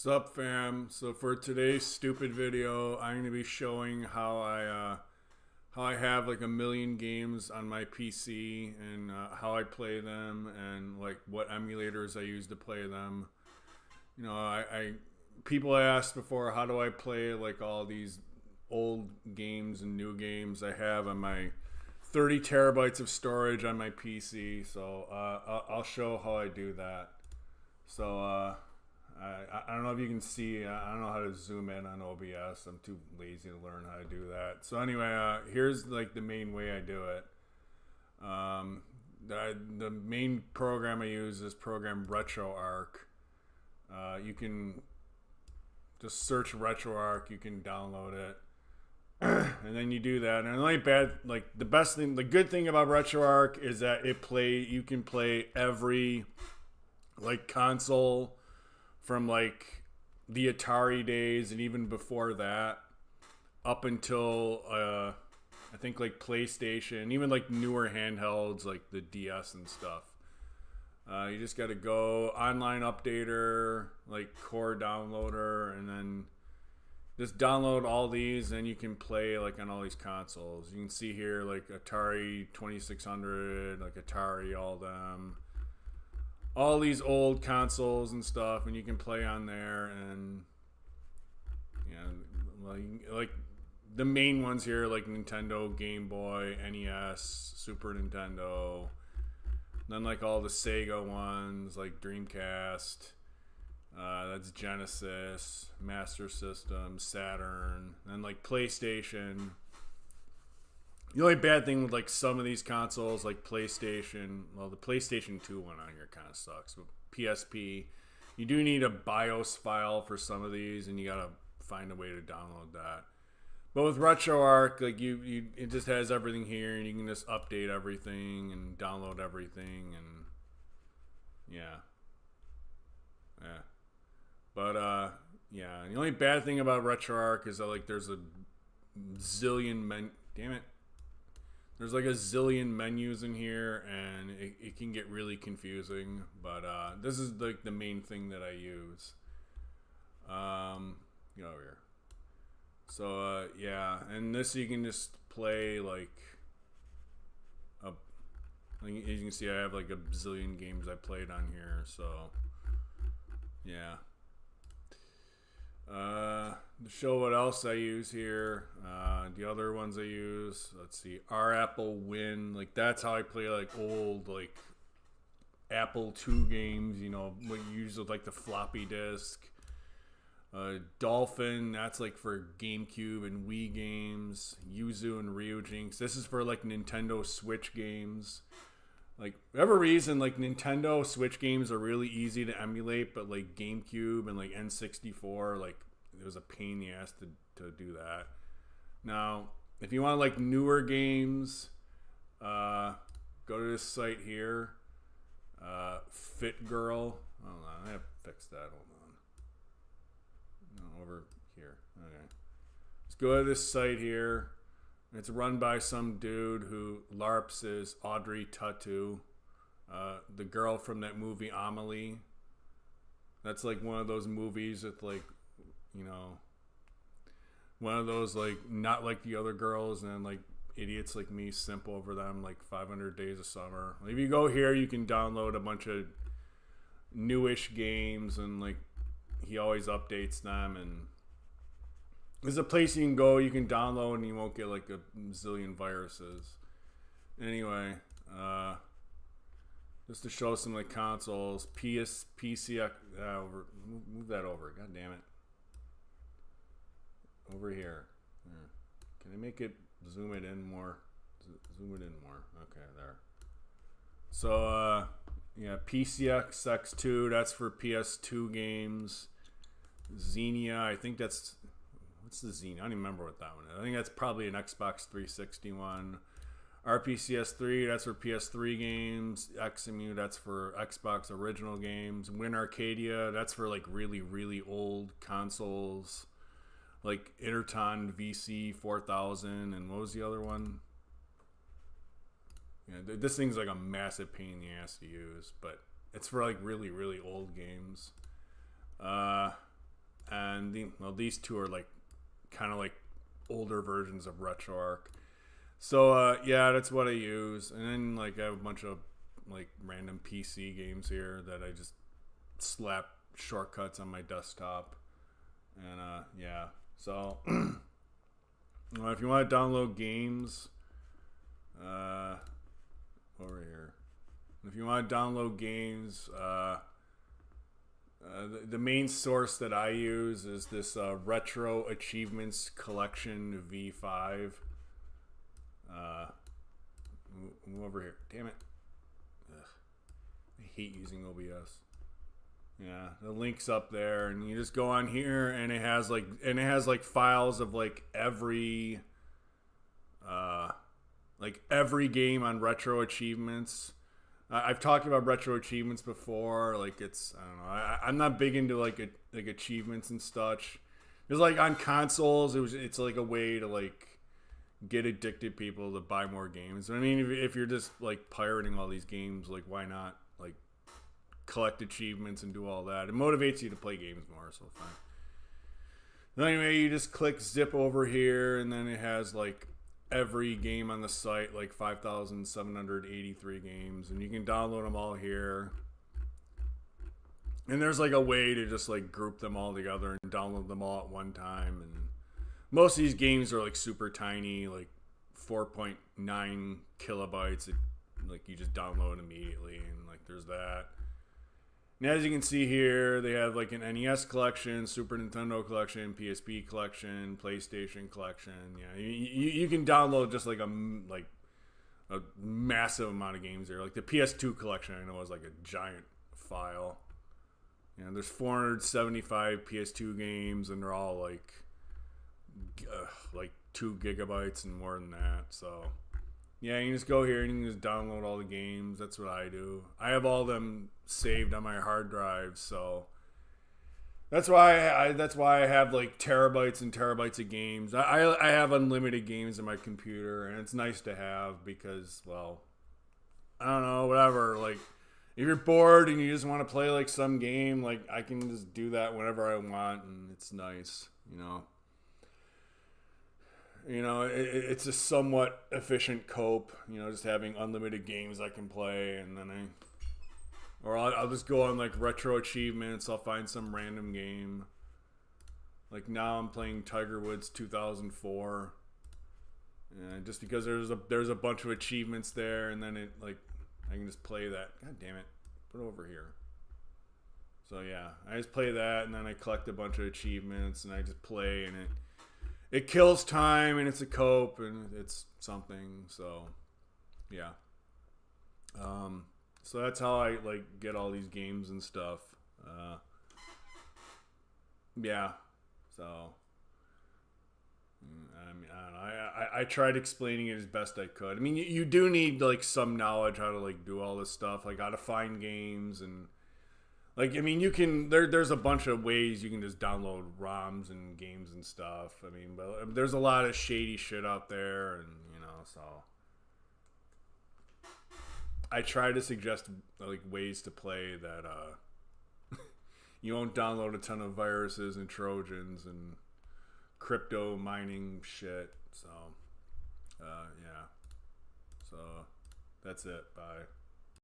Sup fam, so for today's stupid video I'm going to be showing how I have like a million games on my PC and how I play them and like what emulators I use to play them. You know, people asked before, how do I play like all these old games and new games I have on my 30 terabytes of storage on my PC. So I'll show how I do that. So I don't know if you can see, I don't know how to zoom in on OBS. I'm too lazy to learn how to do that. So anyway, here's like the main way I do it. The main program I use is program RetroArch. You can just search RetroArch, you can download it. And then you do that. And the only the good thing about RetroArch is that you can play every like console from like the Atari days and even before that up until I think like PlayStation, even like newer handhelds like the DS and stuff. You just got to go online updater, like core downloader, and then just download all these and you can play like on all these consoles. You can see here like Atari 2600, like Atari, all these old consoles and stuff, and you can play on there. And yeah, like the main ones here like Nintendo, Game Boy, NES, Super Nintendo, then like all the Sega ones like Dreamcast, that's Genesis, Master System, Saturn, and like PlayStation. The only bad thing with like some of these consoles, like PlayStation, well, the PlayStation 2 one on here kind of sucks. But PSP, you do need a BIOS file for some of these, and you gotta find a way to download that. But with RetroArch, like it just has everything here, and you can just update everything and download everything, and yeah. But yeah. The only bad thing about RetroArch is that like there's a zillion There's like a zillion menus in here, and it can get really confusing. But this is like the main thing that I use. Get over here. So yeah, and this you can just play like as you can see, I have like a zillion games I played on here. So yeah. To show what else I use here, the other ones I use, let's see, R Apple Win, like that's how I play like old like Apple II games, you know, what you use with like the floppy disk. Dolphin, that's like for GameCube and Wii games. Yuzu and Ryujinx, this is for like Nintendo Switch games. Like, for whatever reason, like Nintendo Switch games are really easy to emulate, but like GameCube and like N64, like it was a pain in the ass to do that. Now, if you want like newer games, go to this site here, Fit Girl. Hold on, I have to fix that. Hold on. No, over here. Okay. Let's go to this site here. It's run by some dude who LARPs is Audrey Tautou, the girl from that movie Amelie. That's like one of those movies with like, you know, one of those like not like the other girls, and then like idiots like me simp over them, like 500 Days of Summer. If you go here, you can download a bunch of newish games, and like he always updates them, and there's a place you can go, you can download, and you won't get like a zillion viruses. Anyway, just to show some like consoles, PC, move that over, god damn it. Over here. Can I make it, zoom it in more? Zoom it in more. Okay, there. So, yeah, PCXX2, that's for PS2 games. Xenia, I think that's, what's the Xenia? I don't even remember what that one is. I think that's probably an Xbox 360 one. RPCS3, that's for PS3 games. XEMU, that's for Xbox original games. Win Arcadia, that's for like really, really old consoles. Like Interton VC 4000, and what was the other one? Yeah, this thing's like a massive pain in the ass to use, but it's for like really, really old games. these two are like kind of like older versions of RetroArch. So yeah, that's what I use. And then like I have a bunch of like random PC games here that I just slap shortcuts on my desktop. And yeah, so if you want to download games, over here. If you want to download games, the main source that I use is this Retro Achievements Collection V5. Move over here. Damn it. Ugh. I hate using OBS. Yeah, the link's up there, and you just go on here, and it has like files of like every game on Retro Achievements. I've talked about Retro Achievements before. Like it's, I don't know. I'm not big into like achievements and such. It's like on consoles, it's like a way to like get addicted people to buy more games. I mean, if you're just like pirating all these games, like why not like collect achievements and do all that? It motivates you to play games more, so fine. So anyway, you just click zip over here, and then it has like every game on the site, like 5,783 games, and you can download them all here. And there's like a way to just like group them all together and download them all at one time. And most of these games are like super tiny, like 4.9 kilobytes. Like you just download immediately, and like there's that. And as you can see here, they have like an NES collection, Super Nintendo collection, PSP collection, PlayStation collection. Yeah, you can download just like a massive amount of games there. Like the PS2 collection, I know is like a giant file. Yeah, there's 475 PS2 games, and they're all like 2 gigabytes and more than that. So yeah, you can just go here and you can just download all the games. That's what I do. I have all them saved on my hard drive, so that's why I have like terabytes and terabytes of games. I have unlimited games in my computer, and it's nice to have because, well, I don't know, whatever. Like if you're bored and you just want to play like some game, like I can just do that whenever I want, and it's nice, you know. You know, it's a somewhat efficient cope, you know, just having unlimited games I can play, and then I'll just go on like Retro Achievements. I'll find some random game. Like now I'm playing Tiger Woods 2004, and just because there's a bunch of achievements there, and then it like I can just play that. God damn it, put it over here. So yeah, I just play that, and then I collect a bunch of achievements, and I just play, and it kills time, and it's a cope, and it's something. So yeah. So that's how I like get all these games and stuff. Yeah. So I mean, I don't know. I tried explaining it as best I could. I mean, you do need like some knowledge how to like do all this stuff, like how to find games, and like, I mean, you can, there's a bunch of ways you can just download ROMs and games and stuff. I mean, but there's a lot of shady shit out there, and, you know, so I try to suggest, like, ways to play that, you won't download a ton of viruses and Trojans and crypto mining shit. So, yeah. So, that's it. Bye.